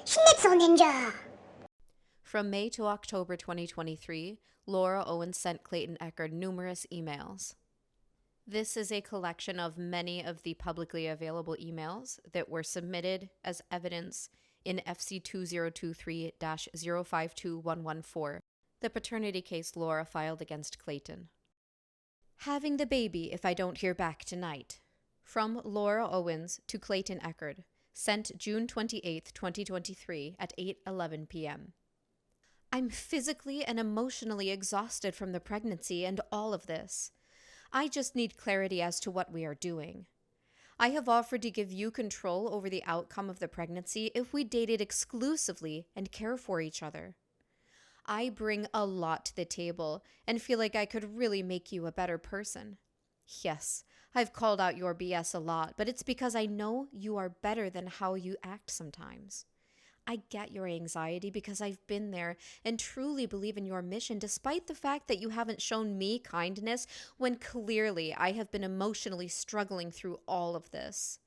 SchnitzelNinja. From May to October 2023, Laura Owens sent Clayton Echard numerous emails. This is a collection of many of the publicly available emails that were submitted as evidence in FC 2023-052114, the paternity case Laura filed against Clayton. Having the baby if I don't hear back tonight. From Laura Owens to Clayton Echard, sent June 28, 2023 at 8:11 p.m. I'm physically and emotionally exhausted from the pregnancy and all of this. I just need clarity as to what we are doing. I have offered to give you control over the outcome of the pregnancy if we dated exclusively and care for each other. I bring a lot to the table and feel like I could really make you a better person. Yes, I've called out your BS a lot, but it's because I know you are better than how you act sometimes. I get your anxiety because I've been there and truly believe in your mission despite the fact that you haven't shown me kindness when clearly I have been emotionally struggling through all of this.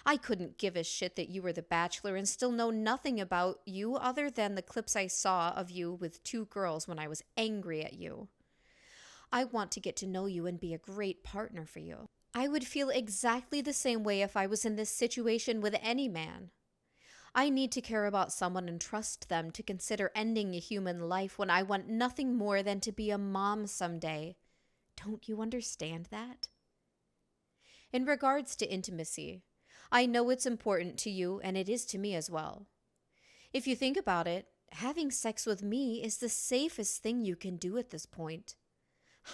I couldn't give a shit that you were the Bachelor and still know nothing about you other than the clips I saw of you with 2 girls when I was angry at you. I want to get to know you and be a great partner for you. I would feel exactly the same way if I was in this situation with any man. I need to care about someone and trust them to consider ending a human life when I want nothing more than to be a mom someday. Don't you understand that? In regards to intimacy, I know it's important to you and it is to me as well. If you think about it, having sex with me is the safest thing you can do at this point.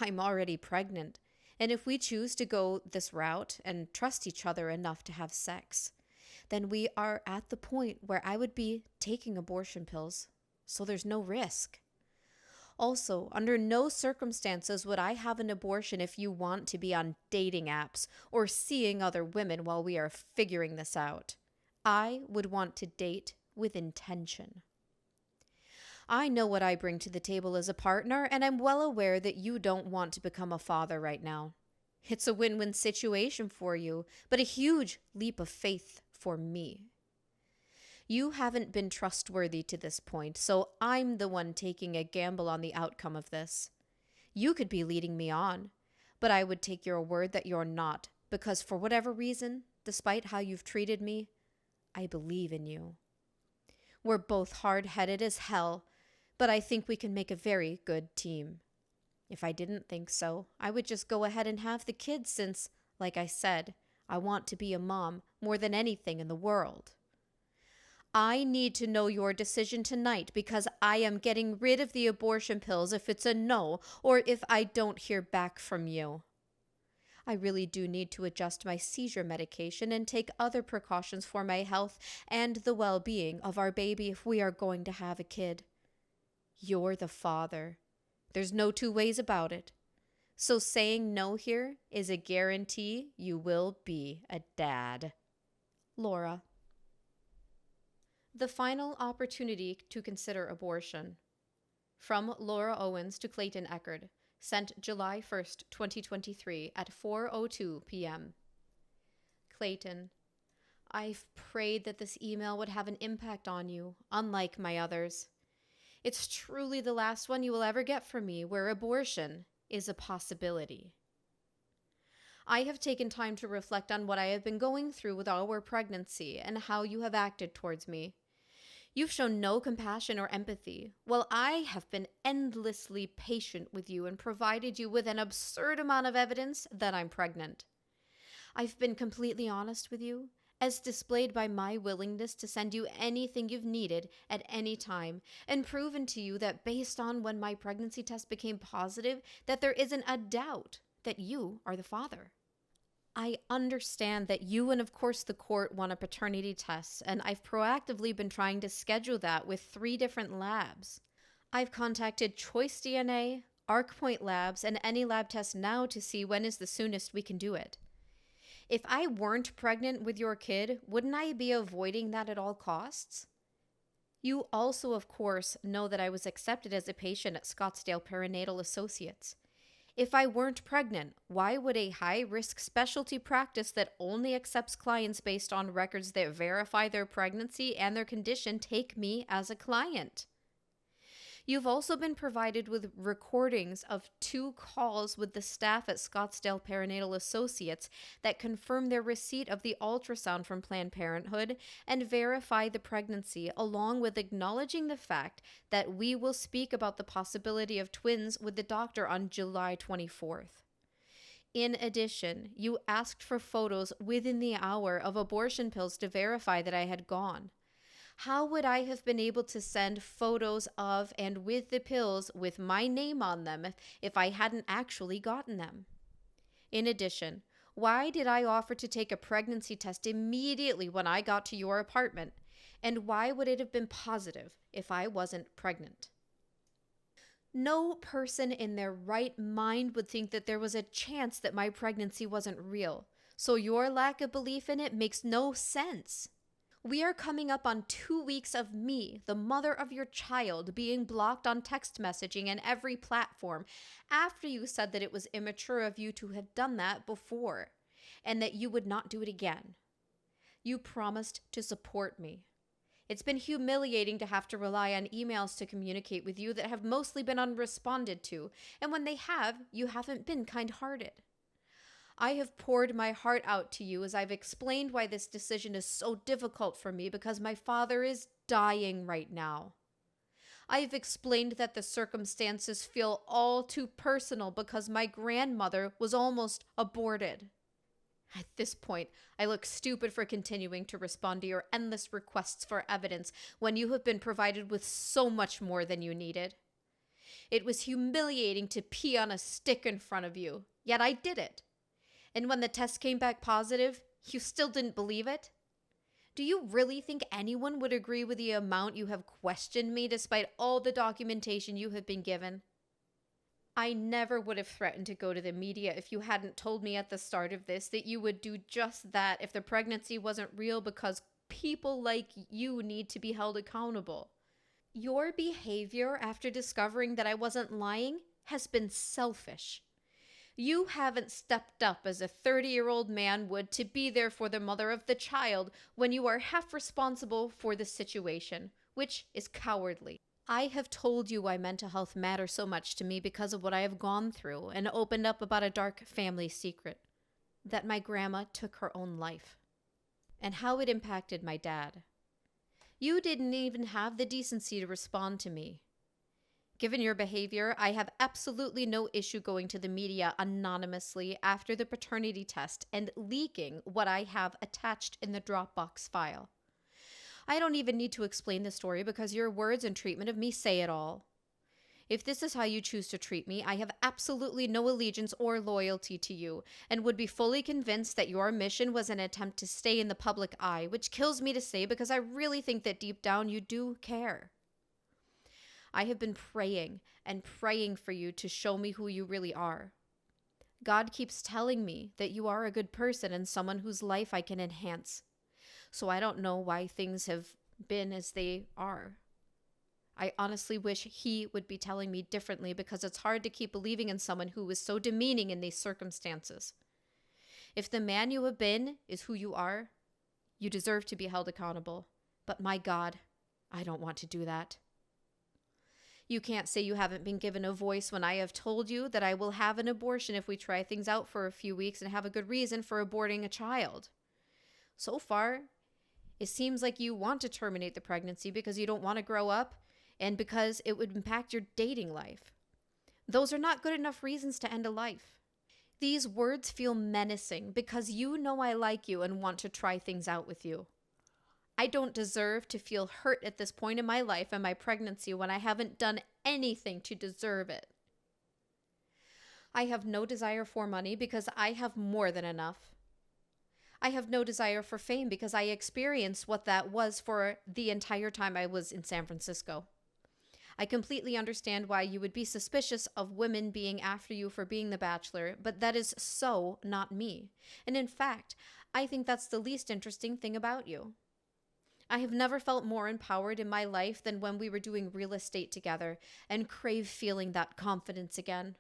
I'm already pregnant, and if we choose to go this route and trust each other enough to have sex, then we are at the point where I would be taking abortion pills, so there's no risk. Also, under no circumstances would I have an abortion if you want to be on dating apps or seeing other women while we are figuring this out. I would want to date with intention. I know what I bring to the table as a partner, and I'm well aware that you don't want to become a father right now. It's a win-win situation for you, but a huge leap of faith for me. You haven't been trustworthy to this point, so I'm the one taking a gamble on the outcome of this. You could be leading me on, but I would take your word that you're not, because for whatever reason, despite how you've treated me, I believe in you. We're both hard-headed as hell, but I think we can make a very good team. If I didn't think so, I would just go ahead and have the kids since, like I said, I want to be a mom more than anything in the world. I need to know your decision tonight because I am getting rid of the abortion pills if it's a no or if I don't hear back from you. I really do need to adjust my seizure medication and take other precautions for my health and the well-being of our baby if we are going to have a kid. You're the father. There's no 2 ways about it. So saying no here is a guarantee you will be a dad. Laura. The final opportunity to consider abortion. From Laura Owens to Clayton Echard, sent July 1st, 2023 at 4:02 p.m. Clayton, I've prayed that this email would have an impact on you, unlike my others. It's truly the last one you will ever get from me where abortion is a possibility. I have taken time to reflect on what I have been going through with our pregnancy and how you have acted towards me. You've shown no compassion or empathy, while I have been endlessly patient with you and provided you with an absurd amount of evidence that I'm pregnant. I've been completely honest with you, as displayed by my willingness to send you anything you've needed at any time, and proven to you that based on when my pregnancy test became positive, that there isn't a doubt that you are the father. I understand that you and of course the court want a paternity test, and I've proactively been trying to schedule that with 3 different labs. I've contacted Choice DNA, ArcPoint Labs, and any lab test now to see when is the soonest we can do it. If I weren't pregnant with your kid, wouldn't I be avoiding that at all costs? You also, of course, know that I was accepted as a patient at Scottsdale Perinatal Associates. If I weren't pregnant, why would a high-risk specialty practice that only accepts clients based on records that verify their pregnancy and their condition take me as a client? You've also been provided with recordings of 2 calls with the staff at Scottsdale Perinatal Associates that confirm their receipt of the ultrasound from Planned Parenthood and verify the pregnancy, along with acknowledging the fact that we will speak about the possibility of twins with the doctor on July 24th. In addition, you asked for photos within the hour of abortion pills to verify that I had gone. How would I have been able to send photos of and with the pills with my name on them if I hadn't actually gotten them? In addition, why did I offer to take a pregnancy test immediately when I got to your apartment? And why would it have been positive if I wasn't pregnant? No person in their right mind would think that there was a chance that my pregnancy wasn't real, so your lack of belief in it makes no sense. We are coming up on 2 weeks of me, the mother of your child, being blocked on text messaging and every platform after you said that it was immature of you to have done that before and that you would not do it again. You promised to support me. It's been humiliating to have to rely on emails to communicate with you that have mostly been unresponded to, and when they have, you haven't been kind-hearted. I have poured my heart out to you as I've explained why this decision is so difficult for me because my father is dying right now. I have explained that the circumstances feel all too personal because my grandmother was almost aborted. At this point, I look stupid for continuing to respond to your endless requests for evidence when you have been provided with so much more than you needed. It was humiliating to pee on a stick in front of you, yet I did it. And when the test came back positive, you still didn't believe it? Do you really think anyone would agree with the amount you have questioned me despite all the documentation you have been given? I never would have threatened to go to the media if you hadn't told me at the start of this that you would do just that if the pregnancy wasn't real because people like you need to be held accountable. Your behavior after discovering that I wasn't lying has been selfish. You haven't stepped up as a 30-year-old man would to be there for the mother of the child when you are half responsible for the situation, which is cowardly. I have told you why mental health matters so much to me because of what I have gone through and opened up about a dark family secret, that my grandma took her own life, and how it impacted my dad. You didn't even have the decency to respond to me. Given your behavior, I have absolutely no issue going to the media anonymously after the paternity test and leaking what I have attached in the Dropbox file. I don't even need to explain the story because your words and treatment of me say it all. If this is how you choose to treat me, I have absolutely no allegiance or loyalty to you and would be fully convinced that your mission was an attempt to stay in the public eye, which kills me to say because I really think that deep down you do care. I have been praying and praying for you to show me who you really are. God keeps telling me that you are a good person and someone whose life I can enhance. So I don't know why things have been as they are. I honestly wish He would be telling me differently because it's hard to keep believing in someone who is so demeaning in these circumstances. If the man you have been is who you are, you deserve to be held accountable. But my God, I don't want to do that. You can't say you haven't been given a voice when I have told you that I will have an abortion if we try things out for a few weeks and have a good reason for aborting a child. So far, it seems like you want to terminate the pregnancy because you don't want to grow up and because it would impact your dating life. Those are not good enough reasons to end a life. These words feel menacing because you know I like you and want to try things out with you. I don't deserve to feel hurt at this point in my life and my pregnancy when I haven't done anything to deserve it. I have no desire for money because I have more than enough. I have no desire for fame because I experienced what that was for the entire time I was in San Francisco. I completely understand why you would be suspicious of women being after you for being the bachelor, but that is so not me. And in fact, I think that's the least interesting thing about you. I have never felt more empowered in my life than when we were doing real estate together and crave feeling that confidence again.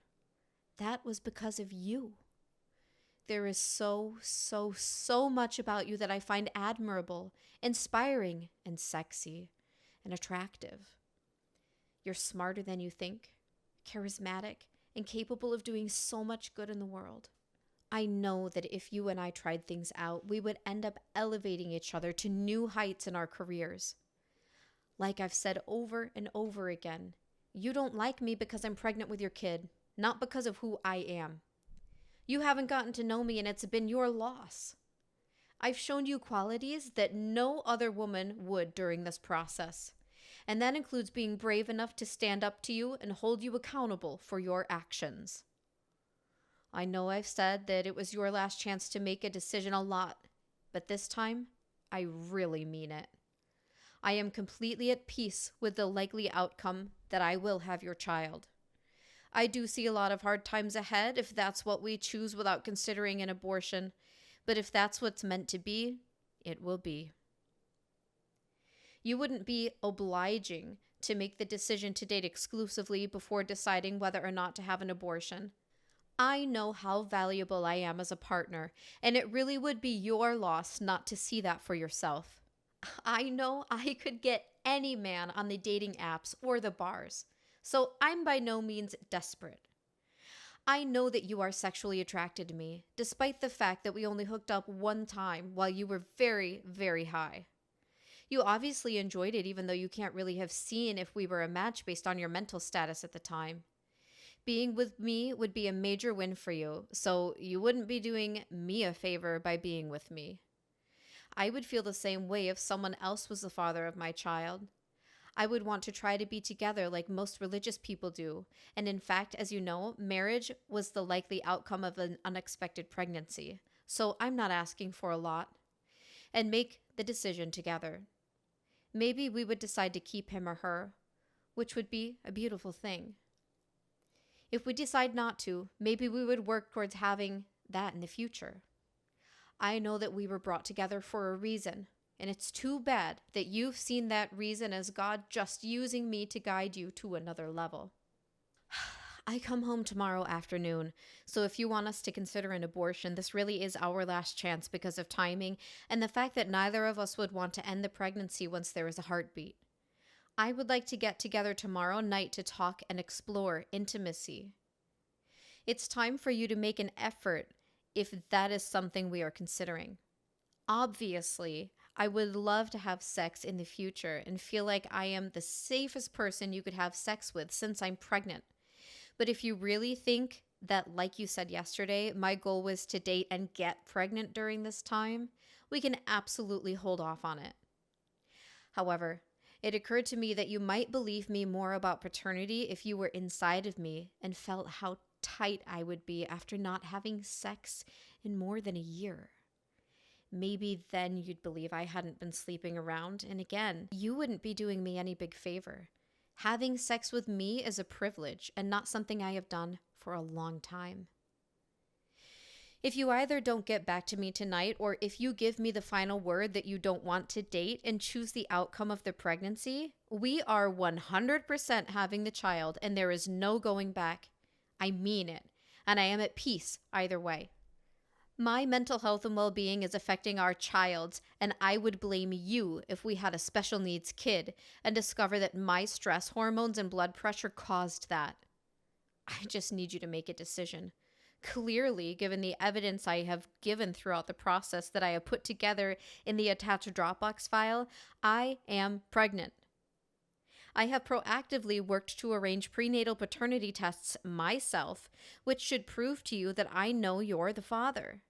that was because of you. There is so much about you that I find admirable, inspiring, and sexy, and attractive. You're smarter than you think, charismatic, and capable of doing so much good in the world. I know that if you and I tried things out, we would end up elevating each other to new heights in our careers. Like I've said over and over again, you don't like me because I'm pregnant with your kid, not because of who I am. You haven't gotten to know me, and it's been your loss. I've shown you qualities that no other woman would during this process, and that includes being brave enough to stand up to you and hold you accountable for your actions. I know I've said that it was your last chance to make a decision a lot, but this time, I really mean it. I am completely at peace with the likely outcome that I will have your child. I do see a lot of hard times ahead if that's what we choose without considering an abortion, but if that's what's meant to be, it will be. You wouldn't be obliging to make the decision to date exclusively before deciding whether or not to have an abortion. I know how valuable I am as a partner, and it really would be your loss not to see that for yourself. I know I could get any man on the dating apps or the bars, so I'm by no means desperate. I know that you are sexually attracted to me, despite the fact that we only hooked up one time while you were very, very high. You obviously enjoyed it, even though you can't really have seen if we were a match based on your mental status at the time. Being with me would be a major win for you, so you wouldn't be doing me a favor by being with me. I would feel the same way if someone else was the father of my child. I would want to try to be together like most religious people do, and in fact, as you know, marriage was the likely outcome of an unexpected pregnancy, so I'm not asking for a lot. And make the decision together. Maybe we would decide to keep him or her, which would be a beautiful thing. If we decide not to, maybe we would work towards having that in the future. I know that we were brought together for a reason, and it's too bad that you've seen that reason as God just using me to guide you to another level. I come home tomorrow afternoon, so if you want us to consider an abortion, this really is our last chance because of timing and the fact that neither of us would want to end the pregnancy once there is a heartbeat. I would like to get together tomorrow night to talk and explore intimacy. It's time for you to make an effort if that is something we are considering. Obviously, I would love to have sex in the future and feel like I am the safest person you could have sex with since I'm pregnant. But if you really think that, like you said yesterday, my goal was to date and get pregnant during this time, we can absolutely hold off on it. However, it occurred to me that you might believe me more about paternity if you were inside of me and felt how tight I would be after not having sex in more than a year. Maybe then you'd believe I hadn't been sleeping around, and again, you wouldn't be doing me any big favor. Having sex with me is a privilege and not something I have done for a long time. If you either don't get back to me tonight, or if you give me the final word that you don't want to date and choose the outcome of the pregnancy, we are 100% having the child, and there is no going back. I mean it, and I am at peace either way. My mental health and well-being is affecting our child's, and I would blame you if we had a special needs kid and discover that my stress hormones and blood pressure caused that. I just need you to make a decision. Clearly, given the evidence I have given throughout the process that I have put together in the attached Dropbox file, I am pregnant. I have proactively worked to arrange prenatal paternity tests myself, which should prove to you that I know you're the father.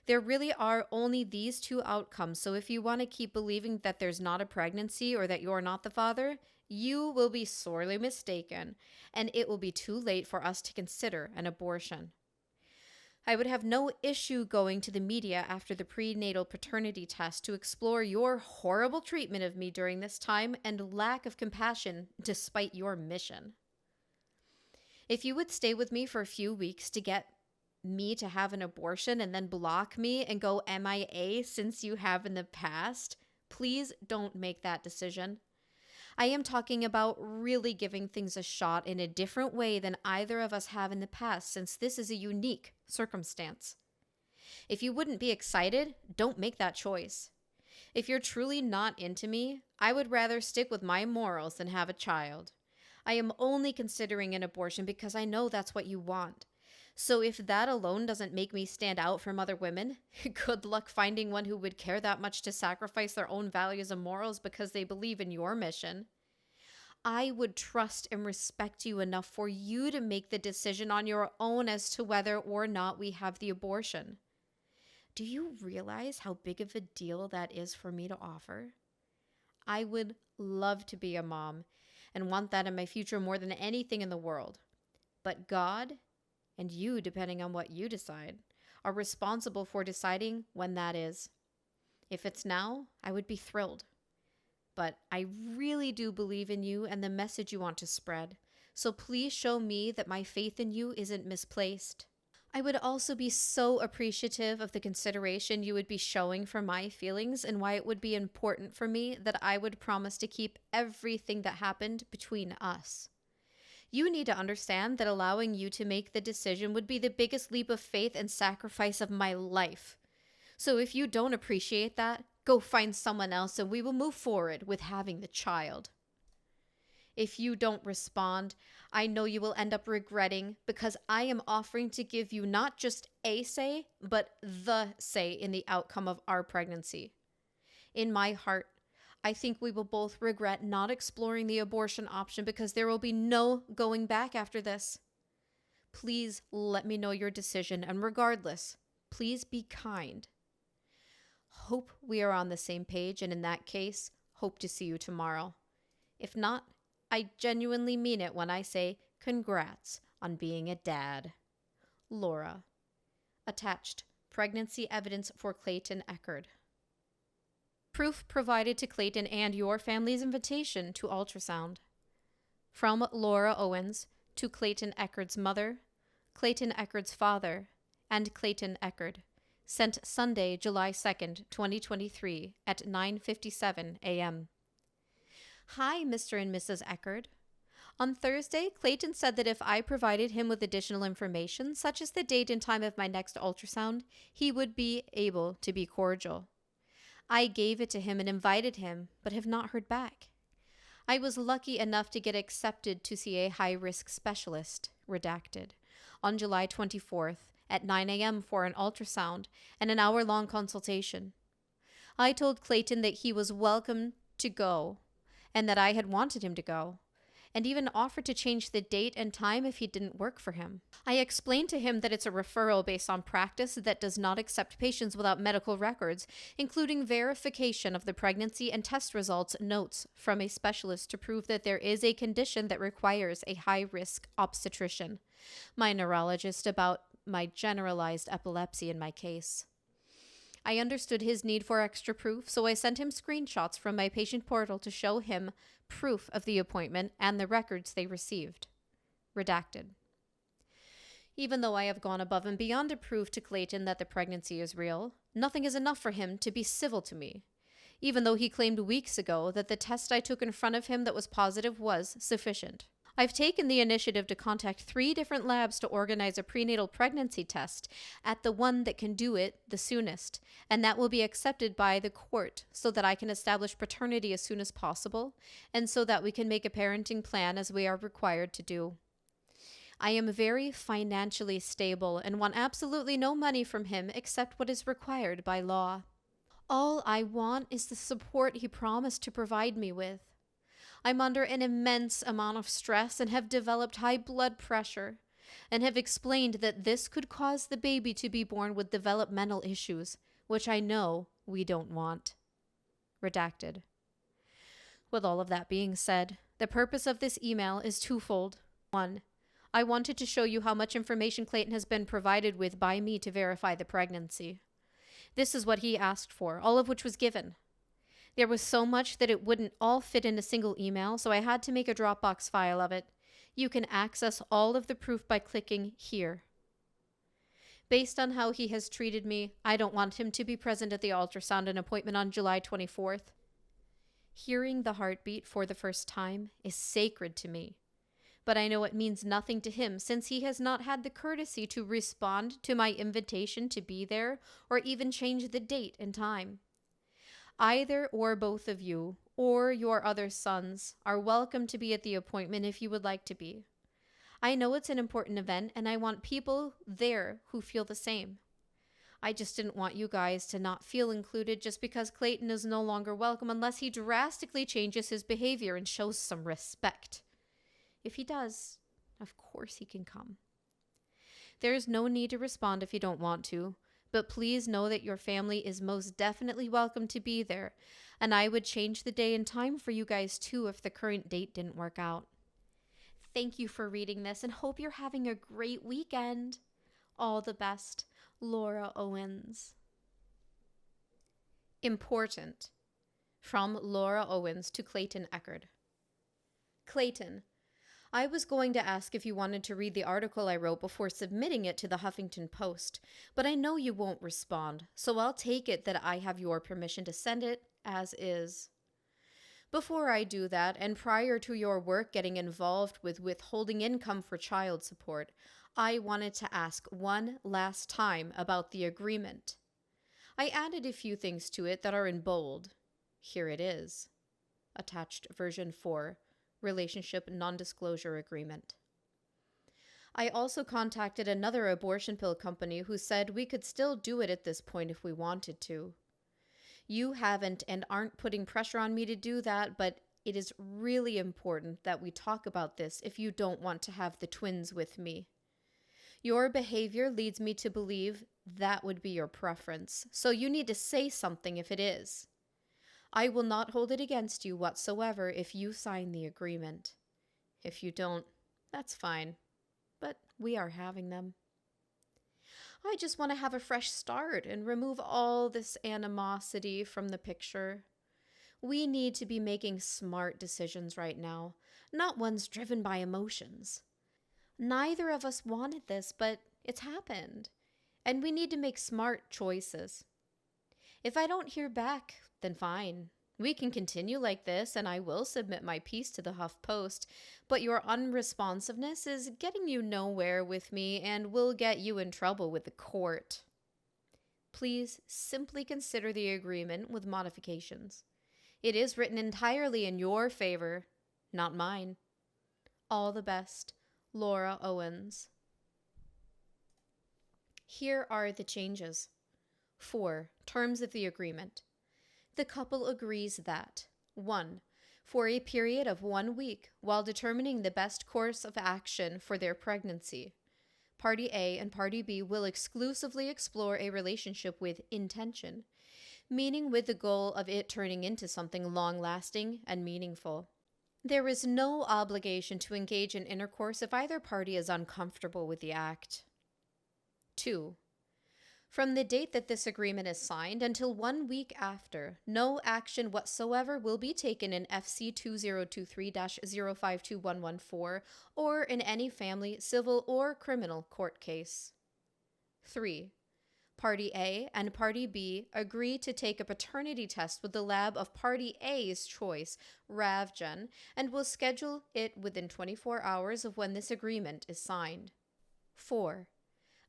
There really are only these two outcomes, so if you want to keep believing that there's not a pregnancy or that you're not the father, you will be sorely mistaken, and it will be too late for us to consider an abortion. I would have no issue going to the media after the prenatal paternity test to explore your horrible treatment of me during this time and lack of compassion despite your mission. If you would stay with me for a few weeks to get me to have an abortion and then block me and go MIA since you have in the past, please don't make that decision. I am talking about really giving things a shot in a different way than either of us have in the past, since this is a unique circumstance. If you wouldn't be excited, don't make that choice. If you're truly not into me, I would rather stick with my morals than have a child. I am only considering an abortion because I know that's what you want. So if that alone doesn't make me stand out from other women, good luck finding one who would care that much to sacrifice their own values and morals because they believe in your mission. I would trust and respect you enough for you to make the decision on your own as to whether or not we have the abortion. Do you realize how big of a deal that is for me to offer? I would love to be a mom and want that in my future more than anything in the world. But God, and you, depending on what you decide, are responsible for deciding when that is. If it's now, I would be thrilled. But I really do believe in you and the message you want to spread. So please show me that my faith in you isn't misplaced. I would also be so appreciative of the consideration you would be showing for my feelings and why it would be important for me that I would promise to keep everything that happened between us. You need to understand that allowing you to make the decision would be the biggest leap of faith and sacrifice of my life. So if you don't appreciate that, go find someone else and we will move forward with having the child. If you don't respond, I know you will end up regretting because I am offering to give you not just a say, but the say in the outcome of our pregnancy. In my heart, I think we will both regret not exploring the abortion option because there will be no going back after this. Please let me know your decision, and regardless, please be kind. Hope we are on the same page, and in that case, hope to see you tomorrow. If not, I genuinely mean it when I say congrats on being a dad. Laura. Attached, pregnancy evidence for Clayton Echard. Proof provided to Clayton and your family's invitation to ultrasound. From Laura Owens to Clayton Echard's mother, Clayton Echard's father, and Clayton Echard. Sent Sunday, July 2nd, 2023 at 9:57 a.m. Hi, Mr. and Mrs. Echard. On Thursday, Clayton said that if I provided him with additional information, such as the date and time of my next ultrasound, he would be able to be cordial. I gave it to him and invited him, but have not heard back. I was lucky enough to get accepted to see a high-risk specialist, redacted, on July 24th at 9 a.m. for an ultrasound and an hour-long consultation. I told Clayton that he was welcome to go and that I had wanted him to go, and even offered to change the date and time if he didn't work for him. I explained to him that it's a referral based on practice that does not accept patients without medical records, including verification of the pregnancy and test results notes from a specialist to prove that there is a condition that requires a high-risk obstetrician, my neurologist, about my generalized epilepsy in my case. I understood his need for extra proof, so I sent him screenshots from my patient portal to show him proof of the appointment and the records they received. Redacted. Even though I have gone above and beyond to prove to Clayton that the pregnancy is real, nothing is enough for him to be civil to me. Even though he claimed weeks ago that the test I took in front of him that was positive was sufficient. I've taken the initiative to contact 3 different labs to organize a prenatal pregnancy test at the one that can do it the soonest, and that will be accepted by the court so that I can establish paternity as soon as possible, and so that we can make a parenting plan as we are required to do. I am very financially stable and want absolutely no money from him except what is required by law. All I want is the support he promised to provide me with. I'm under an immense amount of stress and have developed high blood pressure, and have explained that this could cause the baby to be born with developmental issues, which I know we don't want. Redacted. With all of that being said, the purpose of this email is twofold. 1. I wanted to show you how much information Clayton has been provided with by me to verify the pregnancy. This is what he asked for, all of which was given. There was so much that it wouldn't all fit in a single email, so I had to make a Dropbox file of it. You can access all of the proof by clicking here. Based on how he has treated me, I don't want him to be present at the ultrasound and appointment on July 24th. Hearing the heartbeat for the first time is sacred to me, but I know it means nothing to him since he has not had the courtesy to respond to my invitation to be there or even change the date and time. Either or both of you or your other sons are welcome to be at the appointment if you would like to be. I know it's an important event and I want people there who feel the same. I just didn't want you guys to not feel included just because Clayton is no longer welcome unless he drastically changes his behavior and shows some respect. If he does, of course he can come. There is no need to respond if you don't want to, but please know that your family is most definitely welcome to be there, and I would change the day and time for you guys too if the current date didn't work out. Thank you for reading this and hope you're having a great weekend. All the best, Laura Owens. Important. From Laura Owens to Clayton Echard. Clayton, I was going to ask if you wanted to read the article I wrote before submitting it to the Huffington Post, but I know you won't respond, so I'll take it that I have your permission to send it as is. Before I do that, and prior to your work getting involved with withholding income for child support, I wanted to ask one last time about the agreement. I added a few things to it that are in bold. Here it is. Attached version 4. Relationship Non-Disclosure Agreement. I also contacted another abortion pill company who said we could still do it at this point if we wanted to. You haven't and aren't putting pressure on me to do that, but it is really important that we talk about this if you don't want to have the twins with me. Your behavior leads me to believe that would be your preference, so you need to say something if it is. I will not hold it against you whatsoever if you sign the agreement. If you don't, that's fine, but we are having them. I just want to have a fresh start and remove all this animosity from the picture. We need to be making smart decisions right now, not ones driven by emotions. Neither of us wanted this, but it's happened, and we need to make smart choices. If I don't hear back, then fine. We can continue like this, and I will submit my piece to the Huff Post, but your unresponsiveness is getting you nowhere with me and will get you in trouble with the court. Please simply consider the agreement with modifications. It is written entirely in your favor, not mine. All the best, Laura Owens. Here are the changes. 4. Terms of the agreement. The couple agrees that 1. For a period of 1 week, while determining the best course of action for their pregnancy, Party A and Party B will exclusively explore a relationship with intention, meaning with the goal of it turning into something long-lasting and meaningful. There is no obligation to engage in intercourse if either party is uncomfortable with the act. 2. From the date that this agreement is signed until 1 week after, no action whatsoever will be taken in FC 2023-052114 or in any family, civil, or criminal court case. 3. Party A and Party B agree to take a paternity test with the lab of Party A's choice, RavGen, and will schedule it within 24 hours of when this agreement is signed. 4.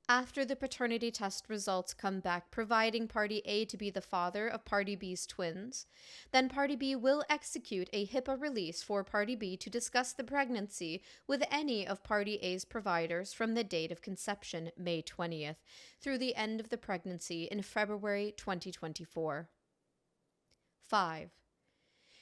After the paternity test results come back providing Party A to be the father of Party B's twins, then Party B will execute a HIPAA release for Party B to discuss the pregnancy with any of Party A's providers from the date of conception, May 20th, through the end of the pregnancy in February 2024. 5.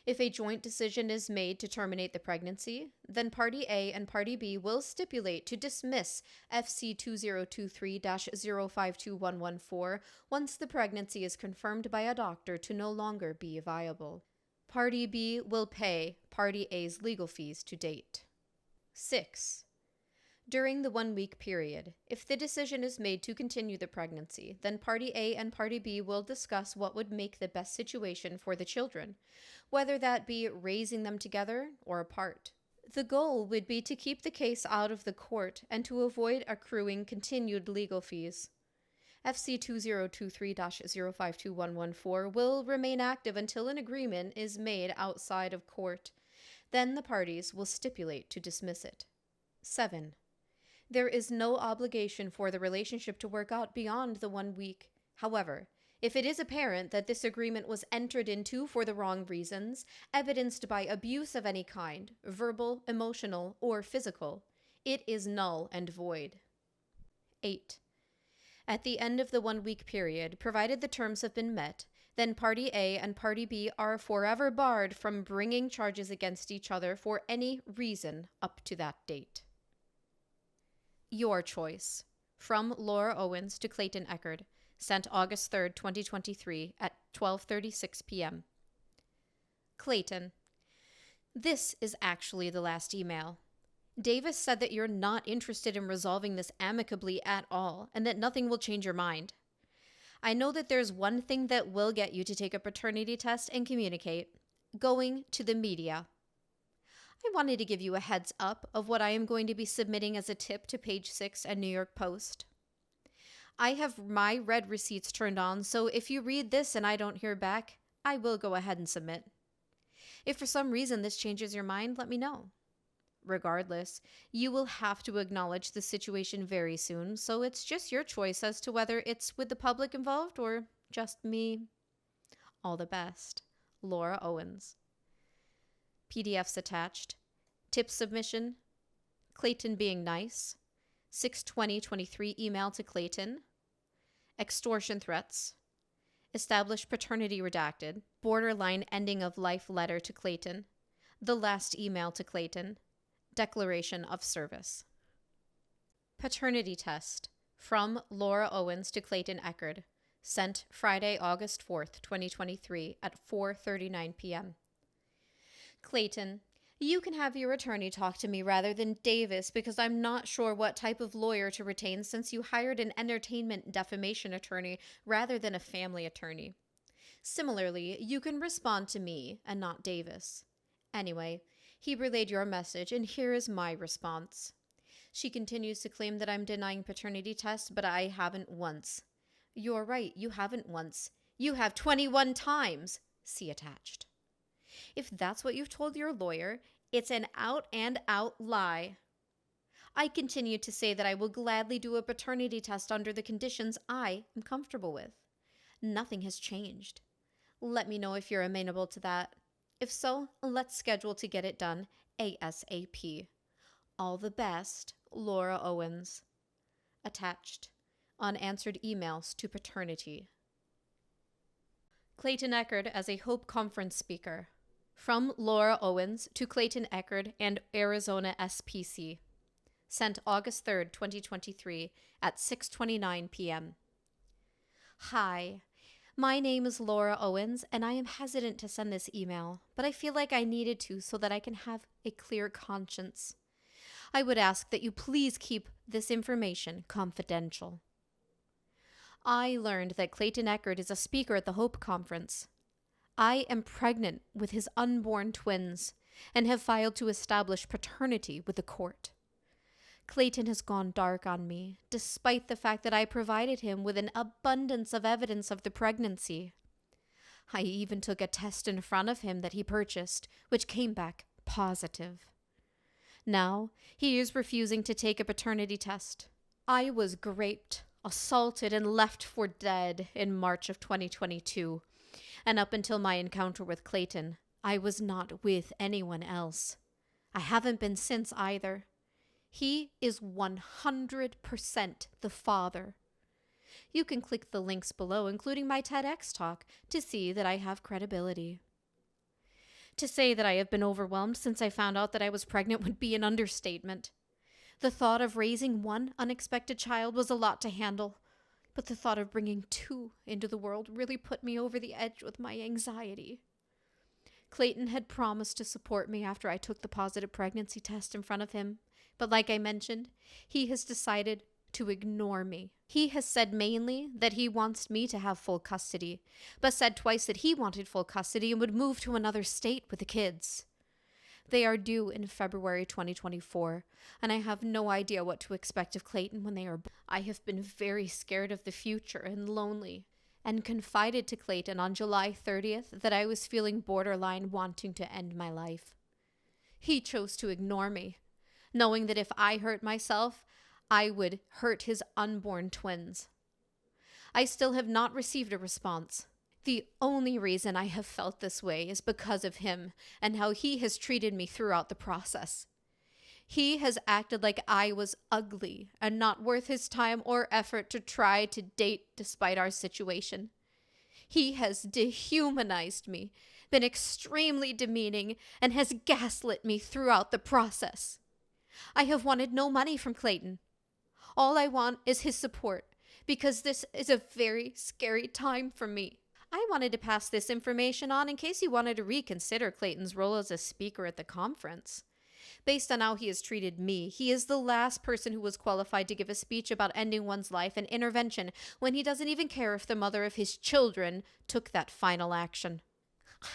If a joint decision is made to terminate the pregnancy, then Party A and Party B will stipulate to dismiss FC 2023-052114 once the pregnancy is confirmed by a doctor to no longer be viable. Party B will pay Party A's legal fees to date. 6. During the 1 week period, if the decision is made to continue the pregnancy, then Party A and Party B will discuss what would make the best situation for the children, whether that be raising them together or apart. The goal would be to keep the case out of the court and to avoid accruing continued legal fees. FC 2023-052114 will remain active until an agreement is made outside of court. Then the parties will stipulate to dismiss it. 7. There is no obligation for the relationship to work out beyond the 1 week. However, if it is apparent that this agreement was entered into for the wrong reasons, evidenced by abuse of any kind, verbal, emotional, or physical, it is null and void. 8. At the end of the 1 week period, provided the terms have been met, then Party A and Party B are forever barred from bringing charges against each other for any reason up to that date. Your choice. From Laura Owens to Clayton Echard. Sent August 3rd, 2023 at 12:36 p.m. Clayton, this is actually the last email. Davis said that you're not interested in resolving this amicably at all, and that nothing will change your mind. I know that there's one thing that will get you to take a paternity test and communicate: going to the media. I wanted to give you a heads up of what I am going to be submitting as a tip to Page 6 and New York Post. I have my read receipts turned on, so if you read this and I don't hear back, I will go ahead and submit. If for some reason this changes your mind, let me know. Regardless, you will have to acknowledge the situation very soon, so it's just your choice as to whether it's with the public involved or just me. All the best. Laura Owens. PDFs attached. Tip submission. Clayton being nice. 6/20/23 email to Clayton. Extortion threats. Established paternity redacted. Borderline ending of life letter to Clayton. The last email to Clayton. Declaration of service. Paternity test. From Laura Owens to Clayton Echard. Sent Friday, August 4th, 2023 at 4:39 p.m. Clayton, you can have your attorney talk to me rather than Davis because I'm not sure what type of lawyer to retain since you hired an entertainment defamation attorney rather than a family attorney. Similarly, you can respond to me and not Davis. Anyway, he relayed your message and here is my response. She continues to claim that I'm denying paternity tests, but I haven't once. You're right, you haven't once. You have 21 times. See attached. If that's what you've told your lawyer, it's an out-and-out lie. I continue to say that I will gladly do a paternity test under the conditions I am comfortable with. Nothing has changed. Let me know if you're amenable to that. If so, let's schedule to get it done ASAP. All the best, Laura Owens. Attached. Unanswered emails to Paternity. Clayton Echard as a Hope Conference speaker. From Laura Owens to Clayton Echard and Arizona SPC. Sent August 3rd, 2023 at 6:29 p.m. Hi, my name is Laura Owens, and I am hesitant to send this email, but I feel like I needed to so that I can have a clear conscience. I would ask that you please keep this information confidential. I learned that Clayton Echard is a speaker at the Hope Conference. I am pregnant with his unborn twins and have filed to establish paternity with the court. Clayton has gone dark on me, despite the fact that I provided him with an abundance of evidence of the pregnancy. I even took a test in front of him that he purchased, which came back positive. Now, he is refusing to take a paternity test. I was raped, assaulted, and left for dead in March of 2022. And up until my encounter with Clayton, I was not with anyone else. I haven't been since either. He is 100% the father. You can click the links below, including my TEDx talk, to see that I have credibility. To say that I have been overwhelmed since I found out that I was pregnant would be an understatement. The thought of raising one unexpected child was a lot to handle, but the thought of bringing two into the world really put me over the edge with my anxiety. Clayton had promised to support me after I took the positive pregnancy test in front of him, but like I mentioned, he has decided to ignore me. He has said mainly that he wants me to have full custody, but said twice that he wanted full custody and would move to another state with the kids. They are due in February 2024, and I have no idea what to expect of Clayton when they are born. I have been very scared of the future and lonely, and confided to Clayton on July 30th that I was feeling borderline wanting to end my life. He chose to ignore me, knowing that if I hurt myself, I would hurt his unborn twins. I still have not received a response. The only reason I have felt this way is because of him and how he has treated me throughout the process. He has acted like I was ugly and not worth his time or effort to try to date despite our situation. He has dehumanized me, been extremely demeaning, and has gaslit me throughout the process. I have wanted no money from Clayton. All I want is his support, because this is a very scary time for me. I wanted to pass this information on in case you wanted to reconsider Clayton's role as a speaker at the conference. Based on how he has treated me, he is the last person who was qualified to give a speech about ending one's life and intervention when he doesn't even care if the mother of his children took that final action.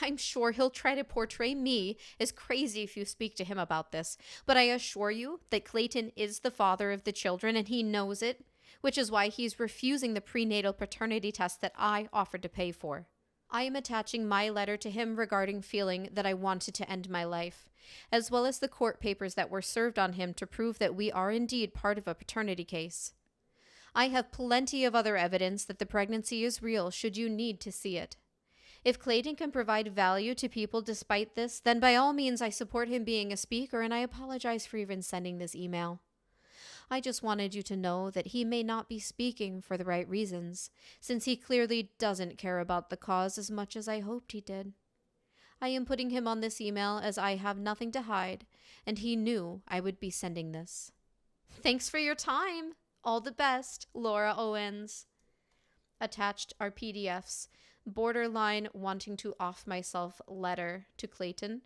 I'm sure he'll try to portray me as crazy if you speak to him about this, but I assure you that Clayton is the father of the children and he knows it, which is why he's refusing the prenatal paternity test that I offered to pay for. I am attaching my letter to him regarding feeling that I wanted to end my life, as well as the court papers that were served on him to prove that we are indeed part of a paternity case. I have plenty of other evidence that the pregnancy is real should you need to see it. If Clayton can provide value to people despite this, then by all means I support him being a speaker, and I apologize for even sending this email. I just wanted you to know that he may not be speaking for the right reasons, since he clearly doesn't care about the cause as much as I hoped he did. I am putting him on this email as I have nothing to hide, and he knew I would be sending this. Thanks for your time. All the best, Laura Owens. Attached are PDFs, borderline wanting to off myself letter to Clayton,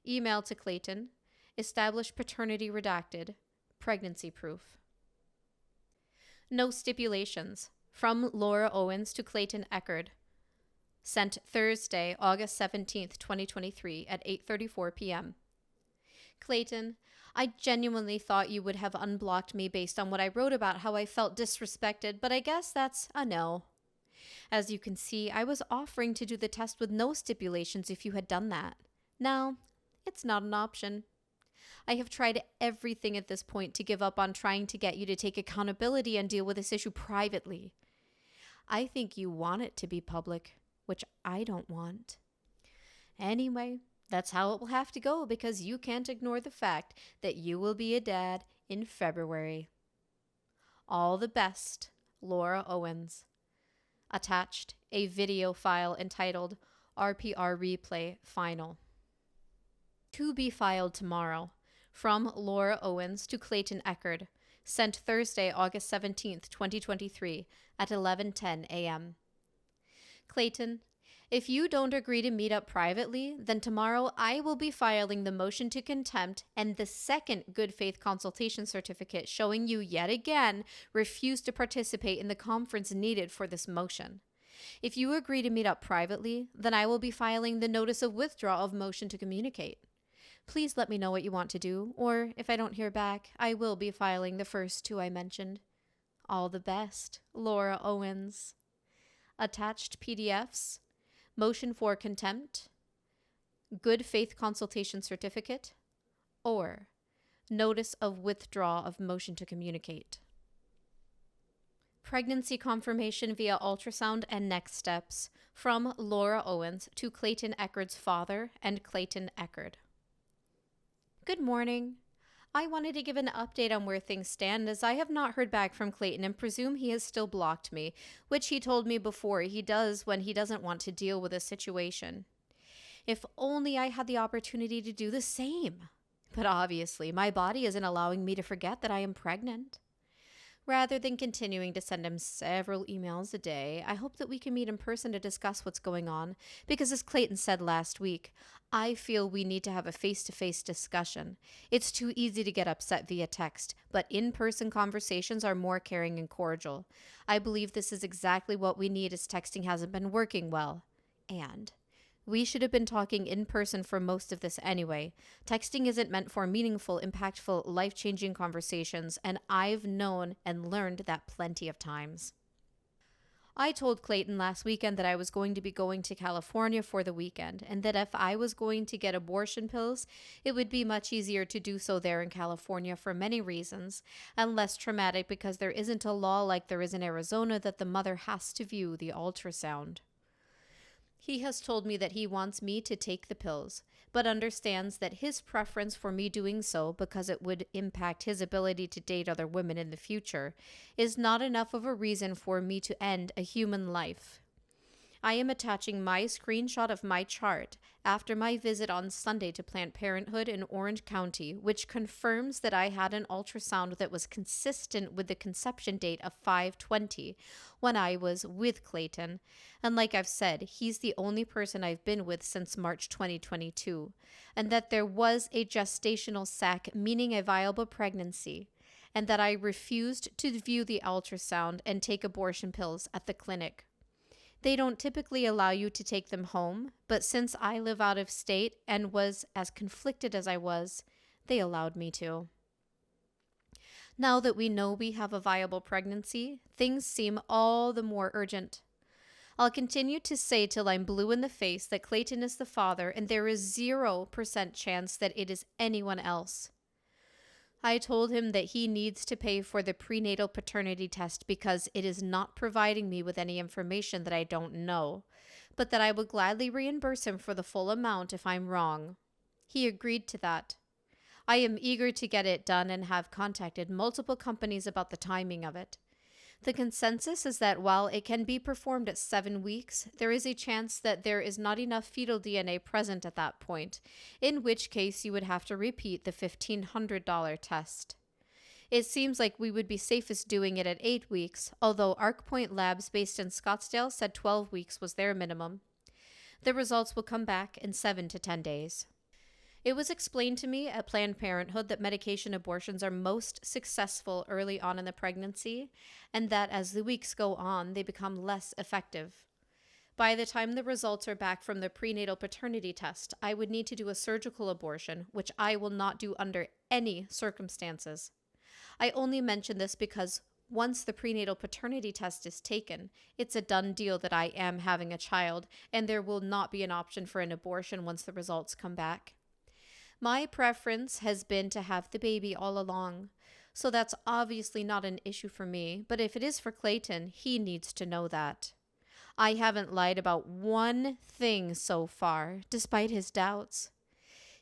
email to Clayton, established paternity redacted, pregnancy proof. No stipulations. From Laura Owens to Clayton Echard. Sent Thursday, August 17th, 2023 at 8:34 p.m. Clayton, I genuinely thought you would have unblocked me based on what I wrote about how I felt disrespected, but I guess that's a no. As you can see, I was offering to do the test with no stipulations if you had done that. Now, it's not an option. I have tried everything at this point to give up on trying to get you to take accountability and deal with this issue privately. I think you want it to be public, which I don't want. Anyway, that's how it will have to go because you can't ignore the fact that you will be a dad in February. All the best, Laura Owens. Attached, a video file entitled RPR Replay Final. To be filed tomorrow. From Laura Owens to Clayton Echard. Sent Thursday, August 17th, 2023 at 11:10 a.m. Clayton, if you don't agree to meet up privately, then tomorrow I will be filing the motion to contempt and the second good faith consultation certificate showing you yet again refuse to participate in the conference needed for this motion. If you agree to meet up privately, then I will be filing the notice of withdrawal of motion to communicate. Please let me know what you want to do, or if I don't hear back, I will be filing the first two I mentioned. All the best, Laura Owens. Attached PDFs, motion for contempt, good faith consultation certificate, or notice of withdrawal of motion to communicate. Pregnancy confirmation via ultrasound and next steps from Laura Owens to Clayton Echard's father and Clayton Echard. Good morning. I wanted to give an update on where things stand as I have not heard back from Clayton and presume he has still blocked me, which he told me before he does when he doesn't want to deal with a situation. If only I had the opportunity to do the same. But obviously, my body isn't allowing me to forget that I am pregnant. Rather than continuing to send him several emails a day, I hope that we can meet in person to discuss what's going on, because as Clayton said last week, I feel we need to have a face-to-face discussion. It's too easy to get upset via text, but in-person conversations are more caring and cordial. I believe this is exactly what we need as texting hasn't been working well. And We should have been talking in person for most of this anyway. Texting isn't meant for meaningful, impactful, life-changing conversations, and I've known and learned that plenty of times. I told Clayton last weekend that I was going to be going to California for the weekend, and that if I was going to get abortion pills, it would be much easier to do so there in California for many reasons, and less traumatic because there isn't a law like there is in Arizona that the mother has to view the ultrasound. He has told me that he wants me to take the pills, but understands that his preference for me doing so, because it would impact his ability to date other women in the future, is not enough of a reason for me to end a human life. I am attaching my screenshot of my chart after my visit on Sunday to Planned Parenthood in Orange County, which confirms that I had an ultrasound that was consistent with the conception date of 5/20 when I was with Clayton. And like I've said, he's the only person I've been with since March 2022, and that there was a gestational sac, meaning a viable pregnancy, and that I refused to view the ultrasound and take abortion pills at the clinic. They don't typically allow you to take them home, but since I live out of state and was as conflicted as I was, they allowed me to. Now that we know we have a viable pregnancy, things seem all the more urgent. I'll continue to say till I'm blue in the face that Clayton is the father, and there is 0% chance that it is anyone else. I told him that he needs to pay for the prenatal paternity test because it is not providing me with any information that I don't know, but that I would gladly reimburse him for the full amount if I'm wrong. He agreed to that. I am eager to get it done and have contacted multiple companies about the timing of it. The consensus is that while it can be performed at 7 weeks, there is a chance that there is not enough fetal DNA present at that point, in which case you would have to repeat the $1,500 test. It seems like we would be safest doing it at 8 weeks, although ArcPoint Labs based in Scottsdale said 12 weeks was their minimum. The results will come back in 7 to 10 days. It was explained to me at Planned Parenthood that medication abortions are most successful early on in the pregnancy, and that as the weeks go on, they become less effective. By the time the results are back from the prenatal paternity test, I would need to do a surgical abortion, which I will not do under any circumstances. I only mention this because once the prenatal paternity test is taken, it's a done deal that I am having a child, and there will not be an option for an abortion once the results come back. My preference has been to have the baby all along, so that's obviously not an issue for me, but if it is for Clayton, he needs to know that. I haven't lied about one thing so far, despite his doubts.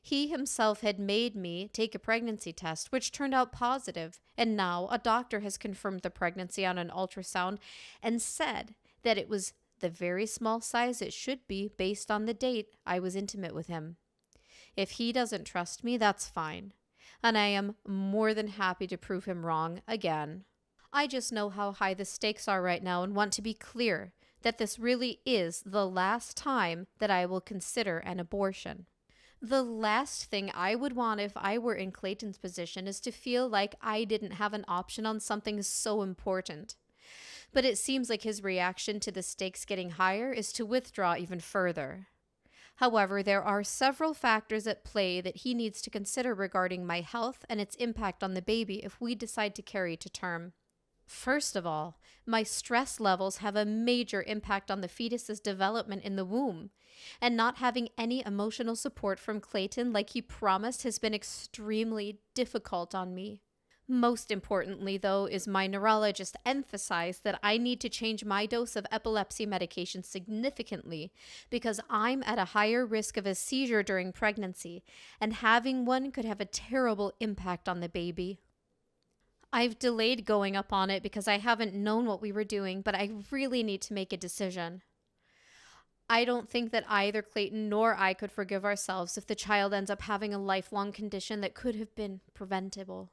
He himself had made me take a pregnancy test, which turned out positive, and now a doctor has confirmed the pregnancy on an ultrasound and said that it was the very small size it should be based on the date I was intimate with him. If he doesn't trust me, that's fine, and I am more than happy to prove him wrong again. I just know how high the stakes are right now and want to be clear that this really is the last time that I will consider an abortion. The last thing I would want if I were in Clayton's position is to feel like I didn't have an option on something so important. But it seems like his reaction to the stakes getting higher is to withdraw even further. However, there are several factors at play that he needs to consider regarding my health and its impact on the baby if we decide to carry to term. First of all, my stress levels have a major impact on the fetus's development in the womb, and not having any emotional support from Clayton like he promised has been extremely difficult on me. Most importantly, though, is my neurologist emphasized that I need to change my dose of epilepsy medication significantly because I'm at a higher risk of a seizure during pregnancy, and having one could have a terrible impact on the baby. I've delayed going up on it because I haven't known what we were doing, but I really need to make a decision. I don't think that either Clayton nor I could forgive ourselves if the child ends up having a lifelong condition that could have been preventable.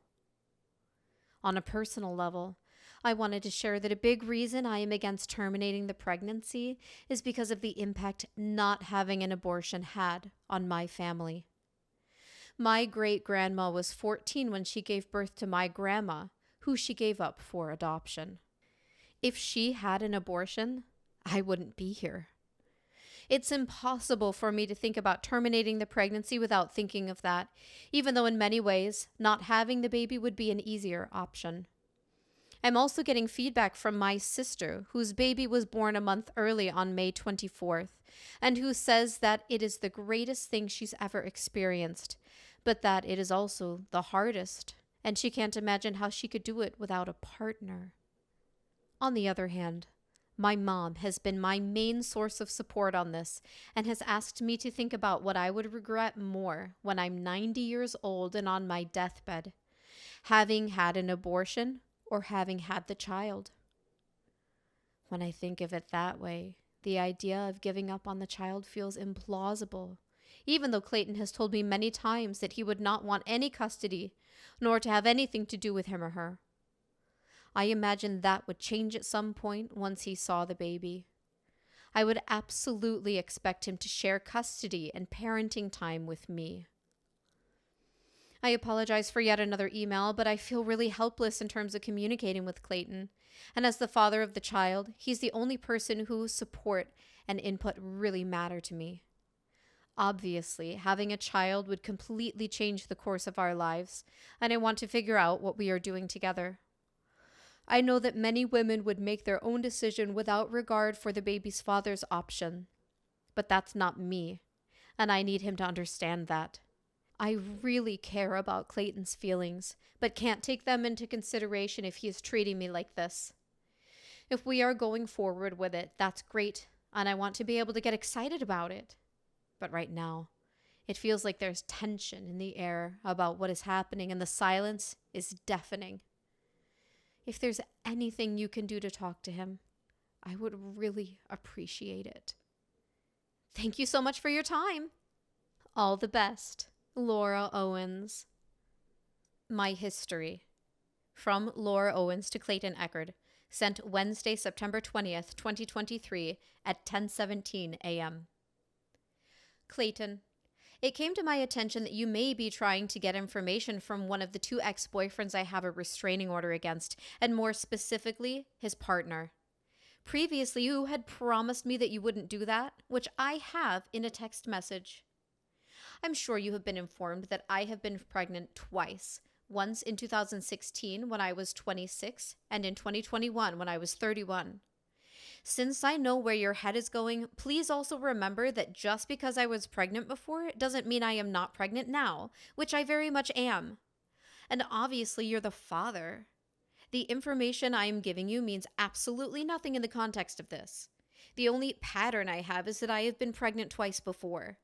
On a personal level, I wanted to share that a big reason I am against terminating the pregnancy is because of the impact not having an abortion had on my family. My great-grandma was 14 when she gave birth to my grandma, who she gave up for adoption. If she had an abortion, I wouldn't be here. It's impossible for me to think about terminating the pregnancy without thinking of that, even though in many ways, not having the baby would be an easier option. I'm also getting feedback from my sister, whose baby was born a month early on May 24th, and who says that it is the greatest thing she's ever experienced, but that it is also the hardest, and she can't imagine how she could do it without a partner. On the other hand, my mom has been my main source of support on this and has asked me to think about what I would regret more when I'm 90 years old and on my deathbed, having had an abortion or having had the child. When I think of it that way, the idea of giving up on the child feels implausible, even though Clayton has told me many times that he would not want any custody, nor to have anything to do with him or her. I imagine that would change at some point once he saw the baby. I would absolutely expect him to share custody and parenting time with me. I apologize for yet another email, but I feel really helpless in terms of communicating with Clayton. And as the father of the child, he's the only person whose support and input really matter to me. Obviously, having a child would completely change the course of our lives, and I want to figure out what we are doing together. I know that many women would make their own decision without regard for the baby's father's option. But that's not me, and I need him to understand that. I really care about Clayton's feelings, but can't take them into consideration if he is treating me like this. If we are going forward with it, that's great, and I want to be able to get excited about it. But right now, it feels like there's tension in the air about what is happening, and the silence is deafening. If there's anything you can do to talk to him, I would really appreciate it. Thank you so much for your time. All the best, Laura Owens. My history. From Laura Owens to Clayton Echard. Sent Wednesday, September 20th, 2023 at 10:17 a.m. Clayton, it came to my attention that you may be trying to get information from one of the two ex-boyfriends I have a restraining order against, and more specifically, his partner. Previously, you had promised me that you wouldn't do that, which I have in a text message. I'm sure you have been informed that I have been pregnant twice, once in 2016 when I was 26, and in 2021 when I was 31. Since I know where your head is going, please also remember that just because I was pregnant before doesn't mean I am not pregnant now, which I very much am. And obviously you're the father. The information I am giving you means absolutely nothing in the context of this. The only pattern I have is that I have been pregnant twice before.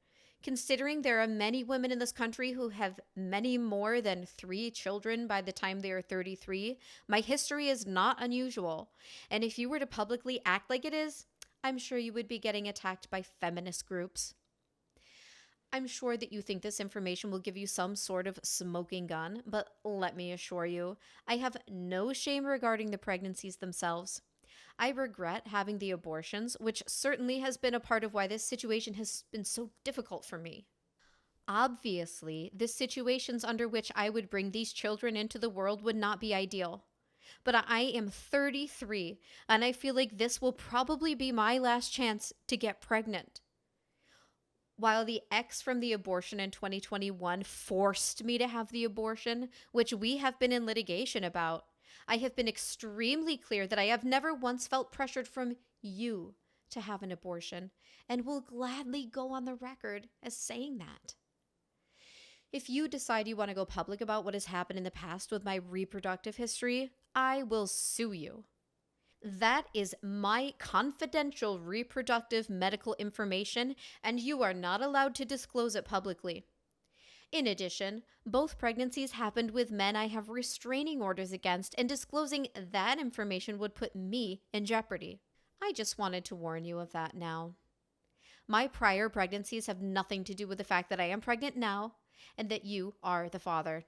Considering there are many women in this country who have many more than 3 children by the time they are 33, my history is not unusual. And if you were to publicly act like it is, I'm sure you would be getting attacked by feminist groups. I'm sure that you think this information will give you some sort of smoking gun, but let me assure you, I have no shame regarding the pregnancies themselves. I regret having the abortions, which certainly has been a part of why this situation has been so difficult for me. Obviously, the situations under which I would bring these children into the world would not be ideal. But I am 33, and I feel like this will probably be my last chance to get pregnant. While the ex from the abortion in 2021 forced me to have the abortion, which we have been in litigation about, I have been extremely clear that I have never once felt pressured from you to have an abortion, and will gladly go on the record as saying that. If you decide you want to go public about what has happened in the past with my reproductive history, I will sue you. That is my confidential reproductive medical information, and you are not allowed to disclose it publicly. In addition, both pregnancies happened with men I have restraining orders against, and disclosing that information would put me in jeopardy. I just wanted to warn you of that now. My prior pregnancies have nothing to do with the fact that I am pregnant now, and that you are the father.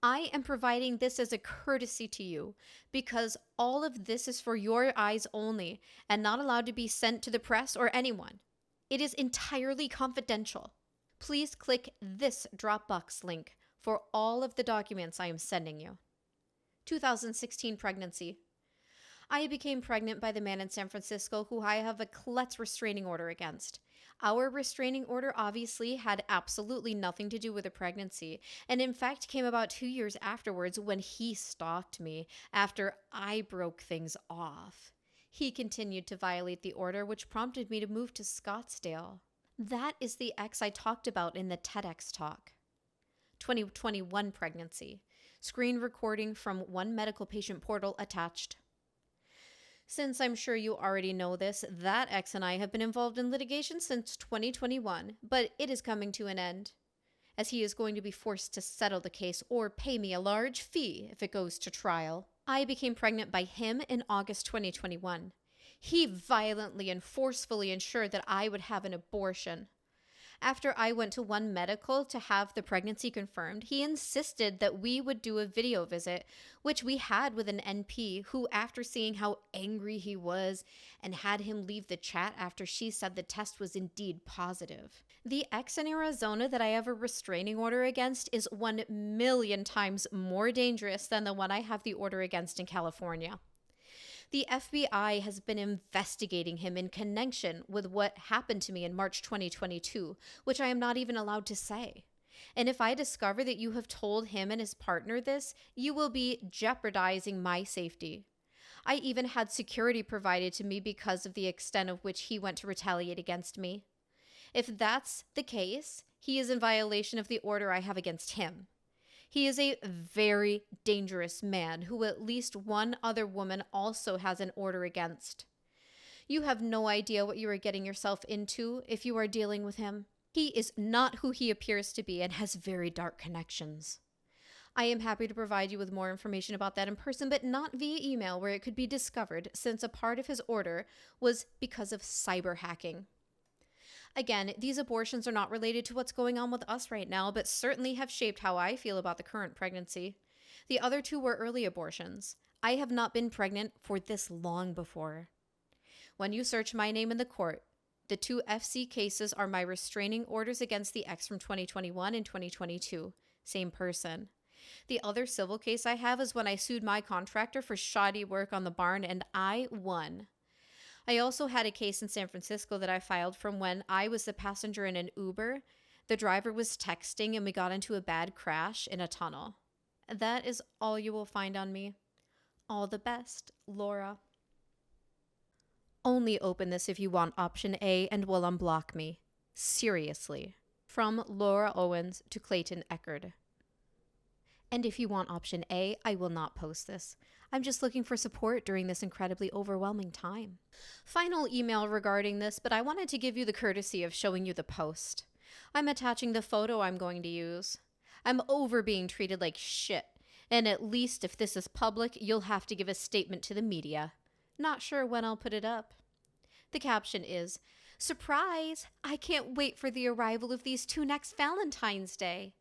I am providing this as a courtesy to you, because all of this is for your eyes only, and not allowed to be sent to the press or anyone. It is entirely confidential. Please click this Dropbox link for all of the documents I am sending you. 2016 pregnancy. I became pregnant by the man in San Francisco who I have a klutz restraining order against. Our restraining order obviously had absolutely nothing to do with the pregnancy, and in fact came about 2 years afterwards when he stalked me after I broke things off. He continued to violate the order, which prompted me to move to Scottsdale. That is the ex I talked about in the TEDx talk. 2021 pregnancy. Screen recording from one medical patient portal attached. Since I'm sure you already know this, that ex and I have been involved in litigation since 2021, but it is coming to an end, as he is going to be forced to settle the case or pay me a large fee if it goes to trial. I became pregnant by him in August 2021. He violently and forcefully ensured that I would have an abortion. After I went to One Medical to have the pregnancy confirmed, he insisted that we would do a video visit, which we had with an NP who, after seeing how angry he was and had him leave the chat after she said the test was indeed positive. The ex in Arizona that I have a restraining order against is 1,000,000 times more dangerous than the one I have the order against in California. The FBI has been investigating him in connection with what happened to me in March 2022, which I am not even allowed to say. And if I discover that you have told him and his partner this, you will be jeopardizing my safety. I even had security provided to me because of the extent of which he went to retaliate against me. If that's the case, he is in violation of the order I have against him. He is a very dangerous man who at least one other woman also has an order against. You have no idea what you are getting yourself into if you are dealing with him. He is not who he appears to be and has very dark connections. I am happy to provide you with more information about that in person, but not via email where it could be discovered, since a part of his order was because of cyber hacking. Again, these abortions are not related to what's going on with us right now, but certainly have shaped how I feel about the current pregnancy. The other two were early abortions. I have not been pregnant for this long before. When you search my name in the court, the two FC cases are my restraining orders against the ex from 2021 and 2022. Same person. The other civil case I have is when I sued my contractor for shoddy work on the barn, and I won. I also had a case in San Francisco that I filed from when I was the passenger in an Uber. The driver was texting and we got into a bad crash in a tunnel. That is all you will find on me. All the best, Laura. Only open this if you want option A and will unblock me. Seriously. From Laura Owens to Clayton Echard. And if you want option A, I will not post this. I'm just looking for support during this incredibly overwhelming time. Final email regarding this, but I wanted to give you the courtesy of showing you the post. I'm attaching the photo I'm going to use. I'm over being treated like shit, and at least if this is public, you'll have to give a statement to the media. Not sure when I'll put it up. The caption is, "Surprise! I can't wait for the arrival of these two next Valentine's Day."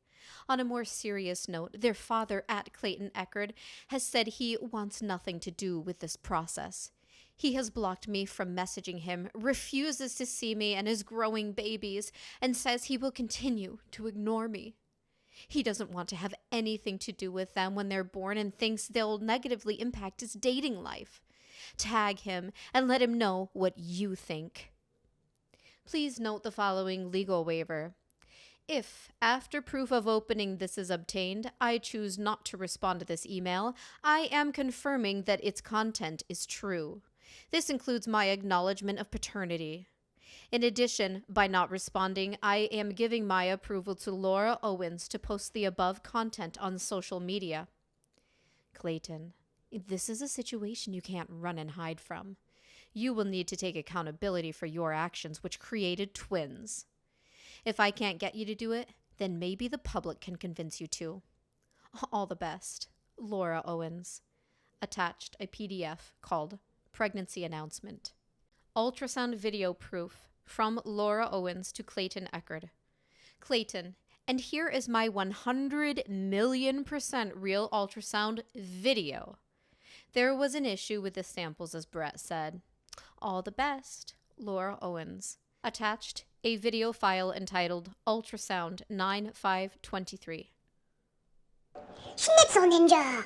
On a more serious note, their father at Clayton Echard has said he wants nothing to do with this process. He has blocked me from messaging him, refuses to see me and his growing babies, and says he will continue to ignore me. He doesn't want to have anything to do with them when they're born and thinks they'll negatively impact his dating life. Tag him and let him know what you think. Please note the following legal waiver. If, after proof of opening this is obtained, I choose not to respond to this email, I am confirming that its content is true. This includes my acknowledgement of paternity. In addition, by not responding, I am giving my approval to Laura Owens to post the above content on social media. Clayton, this is a situation you can't run and hide from. You will need to take accountability for your actions, which created twins. If I can't get you to do it, then maybe the public can convince you to. All the best, Laura Owens. Attached a PDF called Pregnancy Announcement. Ultrasound video proof from Laura Owens to Clayton Echard. Clayton, and here is my 100,000,000% real ultrasound video. There was an issue with the samples, as Brett said. All the best, Laura Owens. Attached a video file entitled Ultrasound 9523. SchnitzelNinja!